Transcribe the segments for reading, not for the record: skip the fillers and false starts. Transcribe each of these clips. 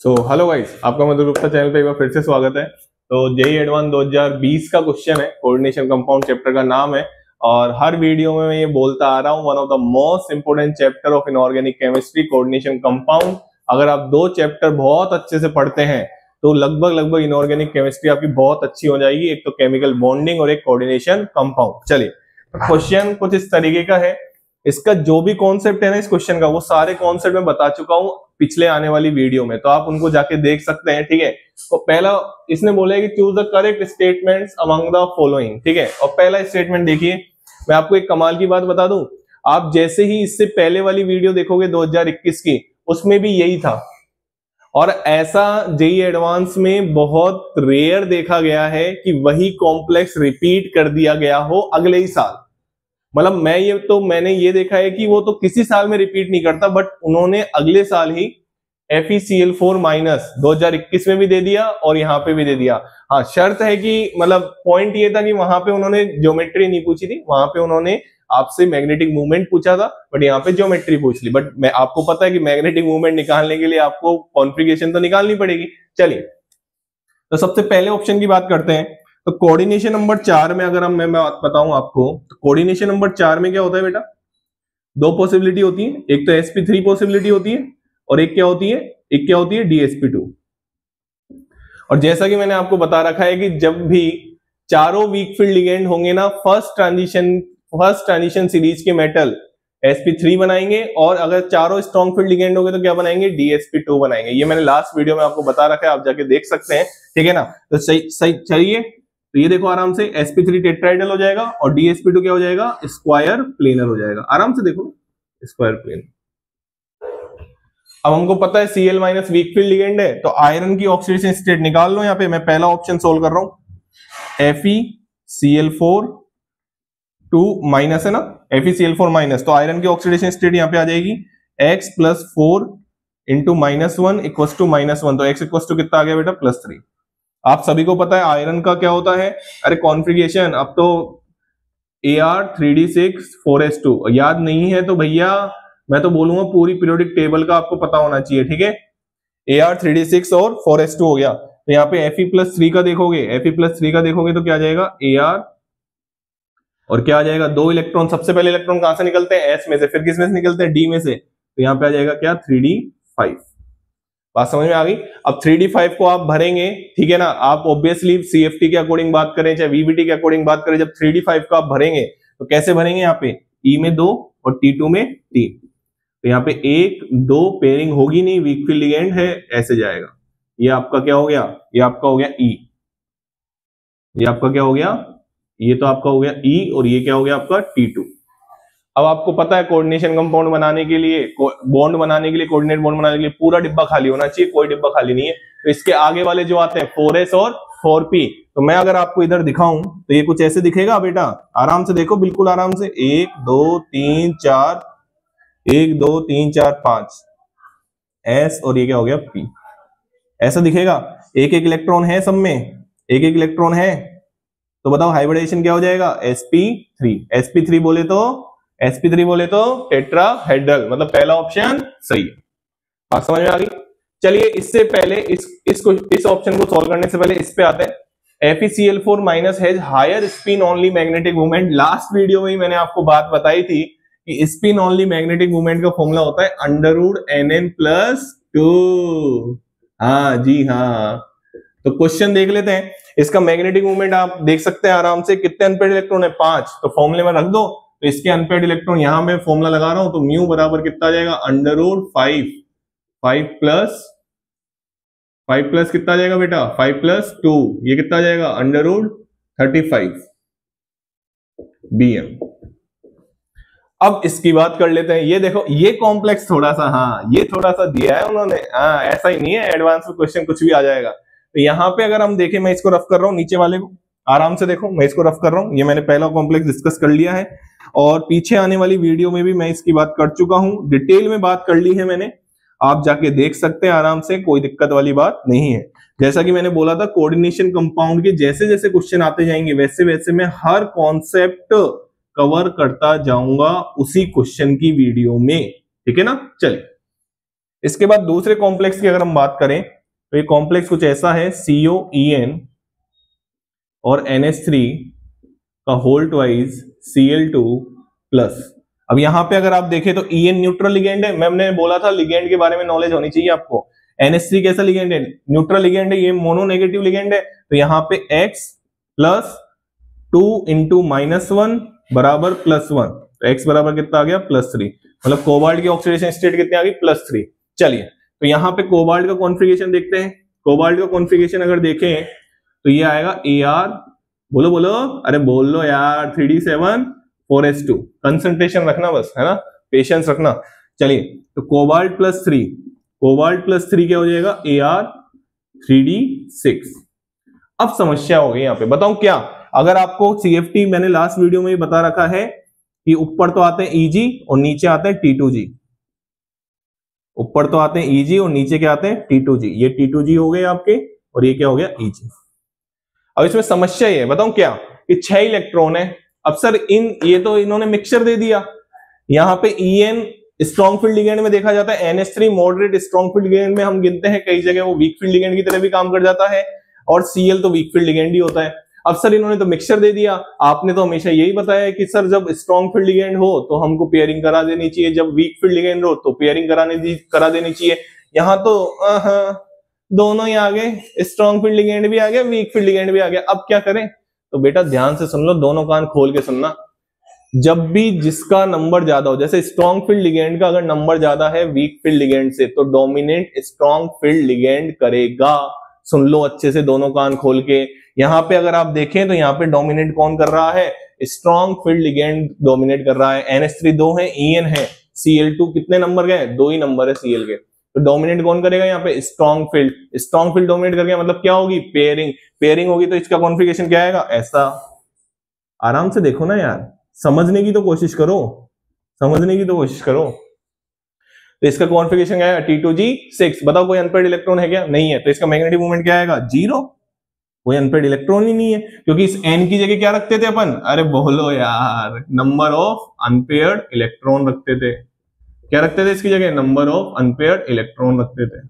Hello guys, आपका मधुर Gupta channel पे एक बार फिर से स्वागत है। तो जेईई एडवांस 2020 का क्वेश्चन है, कोऑर्डिनेशन कंपाउंड चैप्टर का नाम है। और हर वीडियो में मैं ये बोलता आ रहा हूँ, one of the most important chapter of inorganic chemistry, coordination compound. अगर आप दो चैप्टर बहुत अच्छे से पढ़ते हैं तो लगभग इनऑर्गेनिक केमिस्ट्री आपकी बहुत अच्छी हो जाएगी। एक तो केमिकल बॉन्डिंग और एक कोऑर्डिनेशन कंपाउंड। चलिए, क्वेश्चन कुछ इस तरीके का है। इसका जो भी कॉन्सेप्ट है ना इस क्वेश्चन का, वो सारे कॉन्सेप्ट मैं बता चुका हूं पिछले आने वाली वीडियो में, तो आप उनको जाके देख सकते हैं। ठीक है, तो पहला इसने बोला है कि choose the correct statements among the following. ठीक है, और पहला स्टेटमेंट देखिए, मैं आपको एक कमाल की बात बता दूं। आप जैसे ही इससे पहले वाली वीडियो देखोगे 2021 की, उसमें भी यही था। और ऐसा जेईई एडवांस में बहुत रेयर देखा गया है कि वही कॉम्प्लेक्स रिपीट कर दिया गया हो अगले ही साल। मतलब मैंने ये देखा है कि वो तो किसी साल में रिपीट नहीं करता, बट उन्होंने अगले साल ही FeCl4- 2021 में भी दे दिया और यहाँ पे भी दे दिया। हाँ, शर्त है कि मतलब पॉइंट ये था कि वहां पे उन्होंने ज्योमेट्री नहीं पूछी थी, वहां पे उन्होंने आपसे मैग्नेटिक मूवमेंट पूछा था, बट यहाँ पे ज्योमेट्री पूछ ली। बट मैं आपको पता है कि मैग्नेटिक मूवमेंट निकालने के लिए आपको कॉन्फ़िगरेशन तो निकालनी पड़ेगी। चलिए, तो सबसे पहले ऑप्शन की बात करते हैं। तो कोऑर्डिनेशन नंबर 4 में अगर मैं बात बताऊं आपको, तो कोऑर्डिनेशन नंबर 4 में क्या होता है बेटा, दो पॉसिबिलिटी होती है। एक तो sp3 पॉसिबिलिटी होती है और एक क्या होती है dsp2। और जैसा कि मैंने आपको बता रखा है कि जब भी चारों वीक फील्ड लिगेंड होंगे ना, फर्स्ट ट्रांजिशन सीरीज के मेटल sp3 बनाएंगे, और अगर चारों स्ट्रॉन्ग फील्ड लिगेंड होंगे तो क्या बनाएंगे, dsp2 बनाएंगे। ये मैंने लास्ट वीडियो में आपको बता रखा है, आप जाके देख सकते हैं। ठीक है ना, तो सही चलिए, तो ये देखो आराम से sp3 टेट्राइडल हो जाएगा और dsp2 क्या हो जाएगा, स्क्वायर प्लेनर हो जाएगा। आराम से देखो, स्क्वायर प्लेनर। अब हमको पता है Cl- वीक फील्ड लिगेंड है, तो आयरन की ऑक्सीडेशन स्टेट निकाल लो। यहाँ पे मैं पहला ऑप्शन सोल्व कर रहा हूं, FeCl4 2 माइनस है ना, FeCl4-, तो आयरन की ऑक्सीडेशन स्टेट यहाँ पे आ जाएगी x+4 इंटू -1 इक्वल टू -1। तो x इक्वल टू कितना आ गया बेटा, +3। आप सभी को पता है आयरन का क्या होता है, अरे कॉन्फ़िगरेशन। अब तो Ar3d6 4s2 याद नहीं है तो भैया मैं तो बोलूंगा पूरी पीरियोडिक टेबल का आपको पता होना चाहिए। ठीक है, Ar3d6 और 4s2 हो गया। तो यहाँ पे Fe+3 का देखोगे, Fe+3 का देखोगे तो क्या आ जाएगा, Ar, और क्या आ जाएगा, दो इलेक्ट्रॉन। सबसे पहले इलेक्ट्रॉन कहां से निकलते हैं, S में से, फिर किस में से निकलते हैं, D में से। तो यहाँ पे आ जाएगा क्या, 3d5। बात समझ में आ गई। अब 3d5 को आप भरेंगे, ठीक है ना, आप ऑब्वियसली CFT के अकॉर्डिंग बात करें चाहे VBT के अकॉर्डिंग बात करें, जब 3d5 को आप भरेंगे तो कैसे भरेंगे, यहाँ पे E में 2 और T2 में 3। तो यहाँ पे 1 2 पेयरिंग होगी नहीं, वीक फील्ड लिगेंड है, ऐसे जाएगा। ये आपका क्या हो गया, ये आपका हो गया E। ये आपका क्या हो गया, ये तो आपका हो गया E, और ये क्या हो गया आपका T2। अब आपको पता है कोऑर्डिनेशन कंपाउंड बनाने के लिए, बॉन्ड बनाने के लिए, कोऑर्डिनेट बॉन्ड बनाने के लिए पूरा डिब्बा खाली होना चाहिए, कोई डिब्बा खाली नहीं है। तो इसके आगे वाले जो आते हैं 4s और 4p, तो मैं अगर आपको इधर दिखाऊं तो ये कुछ ऐसे दिखेगा बेटा। आराम से देखो, बिल्कुल आराम से, 1 2 3 4, 1 2 3 4 5 s, और ये क्या हो गया p। ऐसा दिखेगा, एक एक इलेक्ट्रॉन है, सब में एक एक इलेक्ट्रॉन है। तो बताओ हाइब्रिडेशन क्या हो जाएगा, sp3। sp3 बोले तो टेट्राहेड्रल, मतलब पहला ऑप्शन सही है। बात समझ में आ गई। चलिए, इससे पहले इस ऑप्शन को सॉल्व करने से पहले इस पे आते हैं। FeCl4- has higher spin only magnetic movement. Last video में ही मैंने आपको बात बताई थी कि स्पिन ओनली मैग्नेटिक मूवमेंट का फॉर्मूला होता है √NN+2। हाँ जी हाँ, तो क्वेश्चन देख लेते हैं। इसका मैग्नेटिक मूवमेंट आप देख सकते हैं आराम से, कितने अनपेयर्ड इलेक्ट्रॉन है, 5। तो फॉर्मूले में रख दो। तो इसके अनपेयर्ड इलेक्ट्रॉन यहां मैं फॉर्मूला लगा रहा हूं, तो म्यू बराबर कितना आ जाएगा, √5 5 प्लस कितना आ जाएगा बेटा, 5+2, ये कितना आ जाएगा, √35 bm। अब इसकी बात कर लेते हैं। ये देखो, ये कॉम्प्लेक्स थोड़ा सा, हाँ ये थोड़ा सा दिया है उन्होंने, हाँ ऐसा ही नहीं है एडवांस में क्वेश्चन कुछ भी आ जाएगा। तो यहाँ पे अगर हम देखें, मैं इसको रफ कर रहा हूँ, नीचे वाले को आराम से देखो, मैं इसको रफ कर रहा हूँ। ये मैंने पहला कॉम्प्लेक्स डिस्कस कर लिया है, और पीछे आने वाली वीडियो में भी मैं इसकी बात कर चुका हूँ, डिटेल में बात कर ली है मैंने। आप जाके देख सकते हैं आराम से, कोई दिक्कत वाली बात नहीं है। जैसा कि मैंने बोला था, कोऑर्डिनेशन कंपाउंड के जैसे जैसे क्वेश्चन आते जाएंगे वैसे वैसे मैं हर कॉन्सेप्ट कवर करता जाऊंगा उसी क्वेश्चन की वीडियो में। ठीक है ना, चलिए इसके बाद दूसरे कॉम्प्लेक्स की अगर हम बात करें तो ये कॉम्प्लेक्स कुछ ऐसा है, COEN और NH3 का होल ट्वाइस Cl2 प्लस। अब यहां पे अगर आप देखें तो EN न्यूट्रल लिगेंड है, मैंने बोला था लिगेंड के बारे में नॉलेज होनी चाहिए आपको। NH3 कैसा लिगेंड है, न्यूट्रल लिगेंड है, ये मोनोनेगेटिव लिगेंड है, तो यहाँ पे X प्लस 2 इंटू -1 बराबर +1, तो X बराबर कितना आ गया +3, मतलब कोबाल्ट की ऑक्सीडेशन स्टेट कितनी आ गई +3। चलिए तो यहाँ पे कोबाल्ट का कॉन्फ़िगरेशन देखते हैं। कोबाल्ट का कॉन्फ़िगरेशन अगर देखें तो ये आएगा Ar, बोलो बोलो, अरे बोल लो यार, 3d7 4s2, कंसंट्रेशन रखना बस, है ना, पेशेंस रखना। चलिए तो कोबाल्ट +3, कोबाल्ट +3 क्या हो जाएगा Ar 3d6। अब समस्या हो गई यहाँ पे, बताऊं क्या, अगर आपको CFT मैंने लास्ट वीडियो में ही बता रखा है कि ऊपर तो आते हैं Eg और नीचे आते हैं T2G, ऊपर तो आते हैं Eg और नीचे क्या आते हैं T2G, ये T2G हो गए आपके और ये क्या हो गया Eg। अब इसमें समस्या ये है, बताऊं क्या, कि 6 इलेक्ट्रॉन है। अब सर ये तो इन्होंने मिक्सचर दे दिया, यहाँ पे En स्ट्रॉन्ग फील्ड लिगेंड में देखा जाता है, NH3 moderate strong field ligand में हम गिनते हैं, कई जगह वो वीक फील्ड लिगेंड की तरह भी काम कर जाता है, और Cl तो वीक फील्ड लिगेंड ही होता है। अब सर इन्होंने तो मिक्सचर दे दिया, आपने तो हमेशा यही बताया है कि सर जब स्ट्रॉन्ग फील्ड लिगेंड हो तो हमको पेयरिंग करा देनी चाहिए, जब वीक फील्ड लिगेंड हो तो पेयरिंग करा देनी चाहिए। यहाँ तो दोनों ही आ गए, स्ट्रॉन्ग फील्ड लिगेंड भी आ गया, वीक फील्ड लिगेंड भी आ गया। अब क्या करें, तो बेटा ध्यान से सुन लो, दोनों कान खोल के सुनना। जब भी जिसका नंबर ज्यादा हो, जैसे स्ट्रॉन्ग फील्ड लिगेंड का अगर नंबर ज्यादा है वीक फील्ड लिगेंड से, तो डोमिनेंट स्ट्रॉन्ग फील्ड लिगेंड करेगा। सुन लो अच्छे से, दोनों कान खोल के। यहाँ पे अगर आप देखें तो यहाँ पे डोमिनेट कौन कर रहा है, स्ट्रॉन्ग फील्ड लिगेंड डोमिनेट कर रहा है। NH3 2 है, En है, Cl2 कितने नंबर गए, 2 ही नंबर है Cl के, तो डोमिनेट कौन करेगा यहाँ पे, strong field. Strong field dominate कर गया मतलब क्या होगी, पेयरिंग। पेयरिंग होगी तो इसका कॉन्फ़िगरेशन क्या आएगा, ऐसा। आराम से देखो ना यार, समझने की तो कोशिश करो, समझने की तो कोशिश करो। तो इसका कॉन्फ़िगरेशन क्या है, T2G6। बताओ कोई अनपेयर्ड इलेक्ट्रॉन है क्या, नहीं है, तो इसका मैग्नेटिक मोमेंट क्या आएगा, 0। कोई अनपेयर्ड इलेक्ट्रॉन ही नहीं है, क्योंकि इस n की जगह क्या रखते थे अपन, अरे बोलो यार, नंबर ऑफ अनपेयर्ड इलेक्ट्रॉन रखते थे। क्या रखते थे इसकी जगह, नंबर ऑफ अनपेयर्ड इलेक्ट्रॉन रखते थे।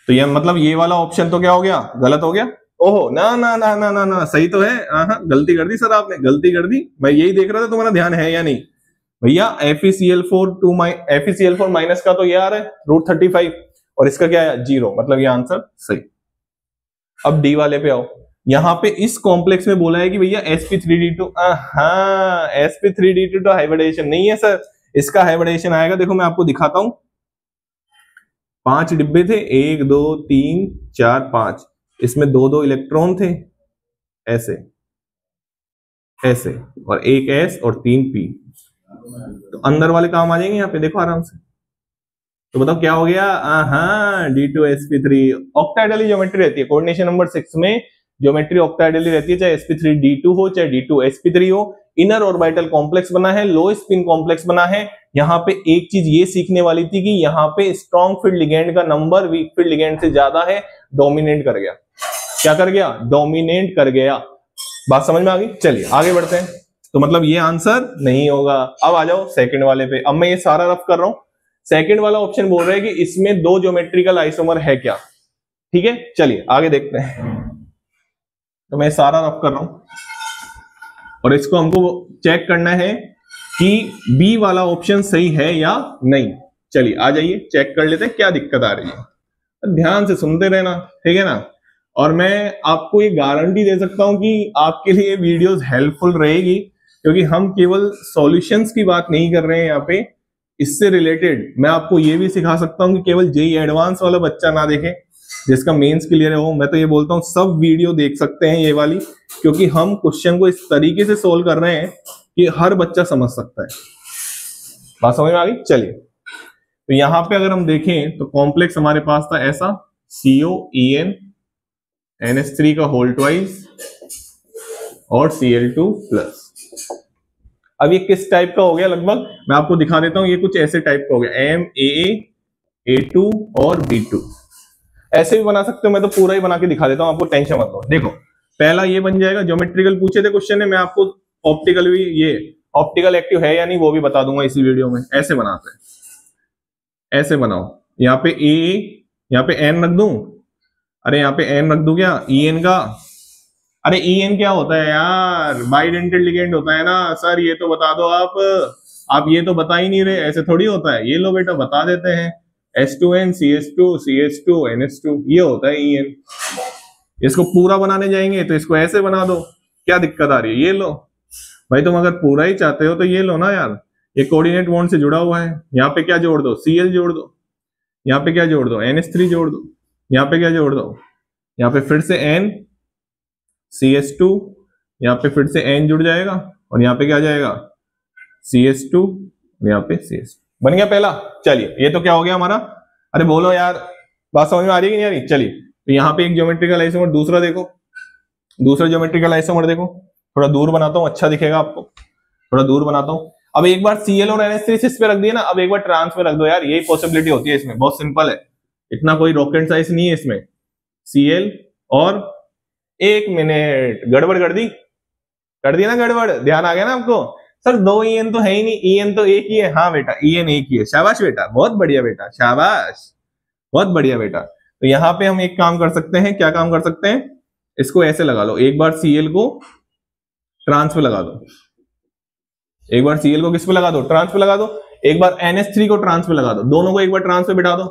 तो ये मतलब ये वाला ऑप्शन तो क्या हो गया, गलत हो गया। ओहो, ना ना ना ना ना ना, सही तो है। हाँ, गलती कर दी सर आपने, गलती कर दी। मैं यही देख रहा था तुम्हारा ध्यान है या नहीं। भैया FeCl4 माइनस का तो ये आ रहा है √35 और इसका क्या है 0, मतलब ये आंसर सही। अब डी वाले पे आओ, यहाँ पे इस कॉम्प्लेक्स में बोला है कि भैया sp3d2, हाँ sp3d2 तो हाइब्रिडेशन नहीं है सर, इसका हाइब्रिडेशन आएगा, देखो मैं आपको दिखाता हूं। 5 डिब्बे थे, 1 2 3 4 5, इसमें 2 इलेक्ट्रॉन थे, ऐसे ऐसे, और 1 s और 3 p, तो अंदर वाले काम आ जाएंगे यहाँ पे, देखो आराम से। तो बताओ क्या हो गया, हाँ D2sp3। ऑक्टाइडली ज्योमेट्री रहती है, कोऑर्डिनेशन नंबर 6 में ज्योमेट्री ऑक्टाइडली रहती है, चाहे sp3d2 हो चाहे D2sp3 हो। इनर ऑर्बिटल कॉम्प्लेक्स बना है, लो स्पिन कॉम्प्लेक्स बना है। यहाँ पे एक चीज ये सीखने वाली थी कि यहाँ पे स्ट्रॉन्ग फील्ड लिगेंड का नंबर वीक फील्ड लिगेंड से ज्यादा है, डोमिनेट कर गया। क्या कर गया, डोमिनेट कर गया। बात समझ में आ गई, चलिए आगे बढ़ते हैं। तो मतलब ये आंसर नहीं होगा। अब आ जाओ सेकंड वाले पे, अब मैं ये सारा रफ कर रहा हूं। सेकंड वाला ऑप्शन बोल रहा है कि इसमें 2 ज्योमेट्रिकल आइसोमर है क्या, ठीक है, चलिए आगे देखते हैं। तो मैं सारा रफ कर रहा हूं और इसको हमको चेक करना है कि बी वाला ऑप्शन सही है या नहीं। चलिए आ जाइए चेक कर लेते हैं क्या दिक्कत आ रही है, ध्यान से सुनते रहना, ठीक है ना। और मैं आपको ये गारंटी दे सकता हूं कि आपके लिए वीडियोस हेल्पफुल रहेगी, क्योंकि हम केवल सॉल्यूशंस की बात नहीं कर रहे हैं यहाँ पे। इससे रिलेटेड मैं आपको ये भी सिखा सकता हूं कि केवल जेई एडवांस वाला बच्चा ना देखे जिसका मेंस क्लियर हो। मैं तो ये बोलता हूं सब वीडियो देख सकते हैं ये वाली, क्योंकि हम क्वेश्चन को इस तरीके से सोल्व कर रहे हैं कि हर बच्चा समझ सकता है। बात समझ में आ गई, चलिए। तो यहां पे अगर हम देखें तो कॉम्प्लेक्स हमारे पास था ऐसा, COEN NH3 का होल ट्वाइस और Cl2 प्लस। अब ये किस टाइप का हो गया, लगभग मैं आपको दिखा देता हूं। ये कुछ ऐसे टाइप का हो गया, MAA A2 और B2। ऐसे भी बना सकते हो, मैं तो पूरा ही बना के दिखा देता हूं आपको, टेंशन मत लो। देखो पहला ये बन जाएगा, ज्योमेट्रिकल पूछे थे क्वेश्चन है, मैं आपको ऑप्टिकल भी, ये ऑप्टिकल एक्टिव है या नहीं वो भी बता दूंगा इसी वीडियो में। ऐसे बनाते हैं, ऐसे बनाओ, यहाँ पे ए, यहाँ पे एन रख दूं, अरे यहाँ पे एन रख दूं क्या ई एन का, अरे ई एन क्या होता है यार, बाइडेंटेड लिगेंड होता है ना सर, ये तो बता दो आप ये तो बता ही नहीं रहे, ऐसे थोड़ी होता है, ये लो बेटा बता देते हैं, H2N CH2 CH2 NH2 ये होता है ई एन। इसको पूरा बनाने जाएंगे तो इसको ऐसे बना दो, क्या दिक्कत आ रही है, ये लो भाई, तुम अगर पूरा ही चाहते हो तो ये लो ना यार, ये कोऑर्डिनेट बॉन्ड से जुड़ा हुआ है, यहाँ पे क्या जोड़ दो Cl जोड़ दो, यहाँ पे क्या जोड़ दो NH3 जोड़ दो, यहाँ पे क्या जोड़ दो, यहाँ पे फिर से N CH2, यहाँ पे फिर से N जुड़ जाएगा और यहाँ पे क्या जाएगा CH2, यहाँ पे CH2 बन गया पहला। चलिए ये तो क्या हो गया हमारा, अरे बोलो यार बात समझ में आ रही है कि नहीं आ रही। चलिए तो यहाँ पे एक ज्योमेट्रिकल आइसोमर, दूसरा देखो, दूसरा ज्योमेट्रिकल आइसोमर देखो, थोड़ा दूर बनाता हूँ अच्छा दिखेगा आपको, थोड़ा दूर बनाता हूँ। अब एक बार Cl और NH3 इस पे रख दिया ना, अब एक बार ट्रांस पे रख दो यार, यही पॉसिबिलिटी होती है इसमें, बहुत सिंपल है, इतना कोई रॉकेट साइंस नहीं है इसमें। Cl और एक मिनट, गड़बड़ कर दी, कर दी ना गड़बड़, ध्यान आ गया ना आपको, सर दो EN तो है ही नहीं, EN तो एक ही है, हाँ बेटा EN एक ही है, शाबाश बेटा, बहुत बढ़िया बेटा, शाबाश, बहुत बढ़िया बेटा। तो यहाँ पे हम एक काम कर सकते हैं, क्या काम कर सकते हैं, इसको ऐसे लगा लो, एक बार Cl को ट्रांस पे लगा दो, एक बार Cl को किस पे लगा दो, ट्रांस पे लगा दो, एक बार NH3 को ट्रांस पे लगा दो, दोनों को एक बार ट्रांस पे बिठा दो,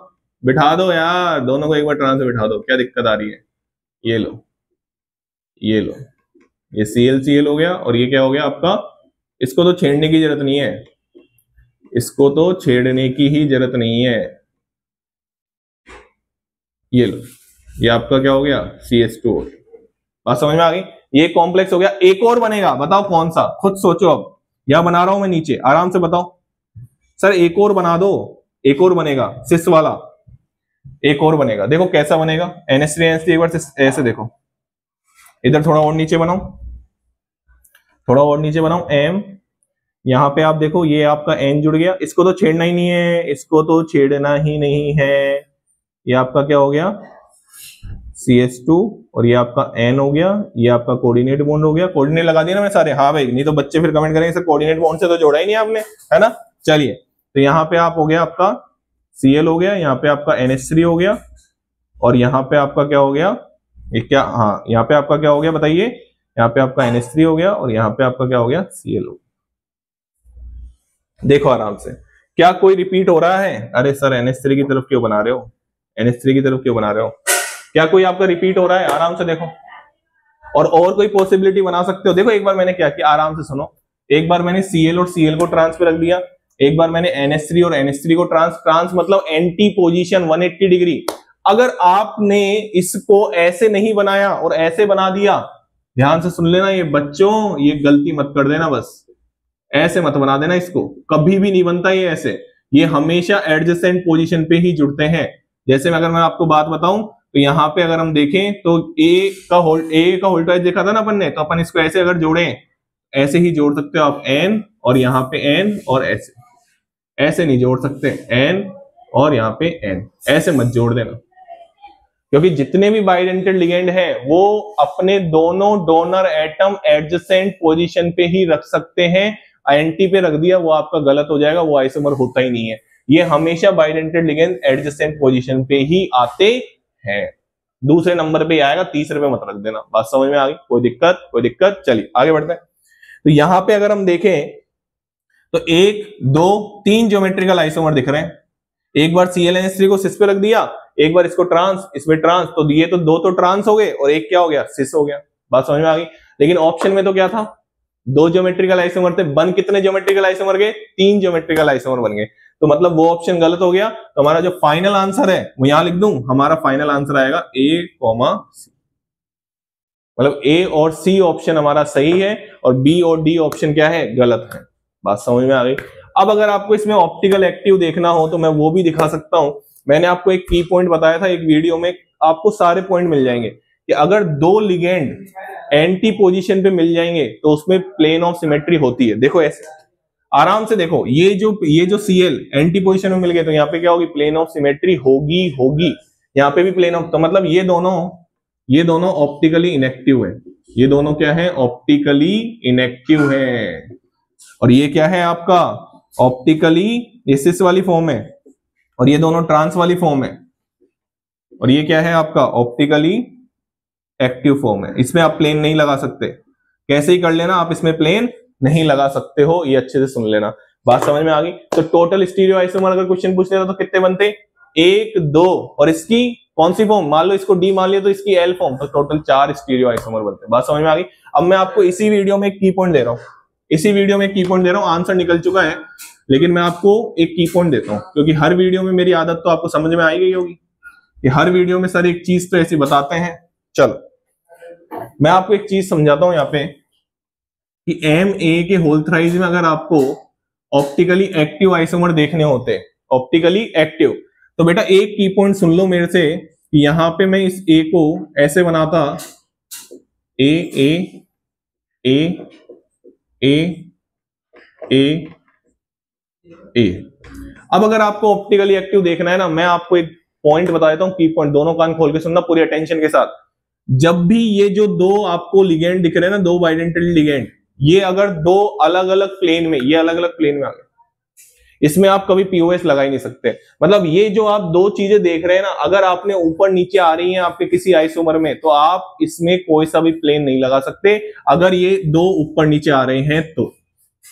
बिठा दो यार, दोनों को एक बार ट्रांस पे बिठा दो, क्या दिक्कत आ रही है, ये लो, ये लो, ये Cl हो गया, और ये क्या हो गया आपका, इसको तो छेड़ने की जरूरत नहीं है, इसको तो छेड़ने की ही जरूरत नहीं है, ये लो, ये आपका क्या हो गया CH2 हो गया। बात समझ में आ गई, ये कॉम्प्लेक्स हो गया, एक और बनेगा, बताओ कौन सा, खुद सोचो, अब यहां बना रहा हूं मैं नीचे, आराम से बताओ सर, एक और बना दो, एक और बनेगा सिस वाला, एक और बनेगा, देखो कैसा बनेगा, NH3 एक बार ऐसे देखो, इधर थोड़ा और नीचे बनाओ, थोड़ा और नीचे बनाओ M, यहां पे आप देखो ये आपका N जुड़ गया, इसको तो छेड़ना ही नहीं है, इसको तो छेड़ना ही नहीं है, ये आपका क्या हो गया CH2 और ये आपका N हो गया, ये आपका कोऑर्डिनेट बॉन्ड हो गया, कोऑर्डिनेट लगा दिया ना मैं सारे, हाँ भाई, नहीं तो बच्चे फिर कमेंट करेंगे सर कोऑर्डिनेट बॉन्ड से तो जोड़ा ही नहीं आपने, है ना। चलिए तो यहाँ पे आप हो गया आपका Cl हो गया, यहाँ पे आपका NH3 हो गया, और यहाँ पे आपका क्या हो गया, ये क्या, हाँ यहाँ पे आपका क्या हो गया बताइए, यहाँ पे आपका NH3 हो गया, और यहाँ पे आपका क्या हो गया Cl हो गया। देखो आराम से, क्या कोई रिपीट हो रहा है, अरे सर NH3 की तरफ क्यों बना रहे हो, NH3 की तरफ क्यों बना रहे हो, क्या कोई आपका रिपीट हो रहा है, आराम से देखो, और कोई पॉसिबिलिटी बना सकते हो, देखो एक बार मैंने क्या किया, आराम से सुनो, एक बार मैंने Cl और Cl को ट्रांस पे रख दिया, एक बार मैंने NH3 और NH3 को ट्रांस मतलब एंटी पोजीशन 180 डिग्री। अगर आपने इसको ऐसे नहीं बनाया और ऐसे बना दिया, ध्यान से सुन लेना ये बच्चों, ये गलती मत कर देना, बस ऐसे मत बना देना, इसको कभी भी नहीं बनता ये ऐसे, ये हमेशा एडजेसेंट पोजीशन पे ही जुड़ते हैं। जैसे अगर मैं आपको बात बताऊं तो यहाँ पे अगर हम देखें तो ए का होल्टाइज देखा था ना अपन ने, तो अपन इसको ऐसे अगर जोड़े, ऐसे ही जोड़ सकते हो आप N और यहाँ पे N, और ऐसे नहीं जोड़ सकते N और यहाँ पे N, ऐसे मत जोड़ देना, क्योंकि जितने भी बाइडेंटेड लिगेंड हैं वो अपने दोनों डोनर एटम एडजेसेंट पोजीशन पे ही रख सकते हैं, एंटी पे रख दिया वो आपका गलत हो जाएगा, वो आइसोमर होता ही नहीं है, ये हमेशा बाइडेंटेड लिगेंड एडजेसेंट पोजीशन पे ही आते हैं, दूसरे नंबर पे आएगा, तीसरे पे मत रख देना। बात समझ में आ गई, कोई दिक्कत, कोई दिक्कत। चलिए आगे बढ़ते हैं। तो यहां पे अगर हम देखें तो 1 2 3 ज्योमेट्रिकल आइसोमर दिख रहे हैं, एक बार ClNH3 को सिस पे रख दिया, एक बार इसको ट्रांस, इसमें ट्रांस, तो दिए तो दो तो ट्रांस हो गए और एक क्या हो गया सिस हो गया। बात समझ में आ गई। लेकिन ऑप्शन में तो क्या था, 2 ज्योमेट्रिकल आइसोमर थे, बन कितने ज्योमेट्रिकल आइसोमर गए, 3 ज्योमेट्रिकल आइसोमर बन गए, तो मतलब वो ऑप्शन गलत हो गया। तो हमारा जो फाइनल आंसर है वो यहां लिख दूं, हमारा फाइनल आंसर आएगा A, मतलब A और C ऑप्शन हमारा सही है और B और D ऑप्शन क्या है, गलत है। बात समझ में आ गई। अब अगर आपको इसमें ऑप्टिकल एक्टिव देखना हो तो मैं वो भी दिखा सकता हूं। मैंने आपको एक की पॉइंट बताया था एक वीडियो में, आपको सारे पॉइंट मिल जाएंगे कि अगर 2 लिगेंड एंटी पोजीशन पे मिल जाएंगे तो उसमें प्लेन ऑफ सिमेट्री होती है। देखो ऐसे आराम से देखो, ये जो Cl एंटी पोजीशन में मिल गए तो यहाँ पे क्या होगी, प्लेन ऑफ सिमेट्री होगी। यहाँ पे भी प्लेन ऑफ, तो मतलब ये दोनों ऑप्टिकली इनएक्टिव है, ये दोनों क्या है, ऑप्टिकली इनएक्टिव है, और ये क्या है आपका ऑप्टिकली सिस वाली फॉर्म है, और ये दोनों ट्रांस वाली फॉर्म है, और ये क्या है आपका ऑप्टिकली एक्टिव फॉर्म है। इसमें आप प्लेन नहीं लगा सकते, कैसे ही कर लेना, आप इसमें प्लेन नहीं लगा सकते हो, ये अच्छे से सुन लेना। बात समझ में आ गई? तो टोटल स्टीरियो आइसोमर अगर क्वेश्चन पूछ लेता तो कितने बनते? 1 2, और इसकी कौन सी फॉर्म, मान लो इसको डी मान लिया तो इसकी एल फॉर्म, तो टोटल 4 स्टीरियो आइसोमर बनते हैं। बात समझ में आ गई? अब मैं आपको इसी वीडियो में एक की पॉइंट दे रहा हूं, इसी वीडियो में एक की पॉइंट दे रहा हूं, आंसर निकल चुका है, लेकिन मैं आपको एक की पॉइंट देता हूं, क्योंकि हर वीडियो में मेरी आदत तो आपको समझ में आई गई होगी कि हर वीडियो में सर एक चीज तो ऐसी बताते हैं। चलो मैं आपको एक चीज समझाता हूं यहाँ पे कि एम ए के होल थ्राइज में अगर आपको ऑप्टिकली एक्टिव आइसोमर देखने होते हैं, ऑप्टिकली एक्टिव, तो बेटा एक की पॉइंट सुन लो मेरे से कि यहां पे मैं इस ए को ऐसे बनाता, ए ए ए ए ए ए। अब अगर आपको ऑप्टिकली एक्टिव देखना है ना, मैं आपको एक पॉइंट बता देता हूं, की पॉइंट, दोनों कान खोल के सुनना पूरी अटेंशन के साथ। जब भी ये जो दो आपको लिगेंड दिख रहे हैं ना, दो बाइडेंटल लिगेंड, ये अगर दो अलग अलग प्लेन में, ये अलग अलग प्लेन में आ गए, इसमें आप कभी पीओएस लगा ही नहीं सकते। मतलब ये जो आप दो चीजें देख रहे हैं ना, अगर आपने ऊपर नीचे आ रही हैं आपके किसी आइसोमर में, तो आप इसमें कोई सा भी प्लेन नहीं लगा सकते अगर ये दो ऊपर नीचे आ रहे हैं तो।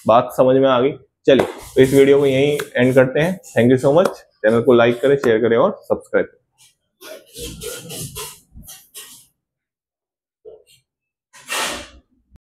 बात समझ में आ गई? चलिए तो इस वीडियो को यहीं एंड करते हैं। Thank you so much. Channel को लाइक करें, शेयर करें और सब्सक्राइब करें।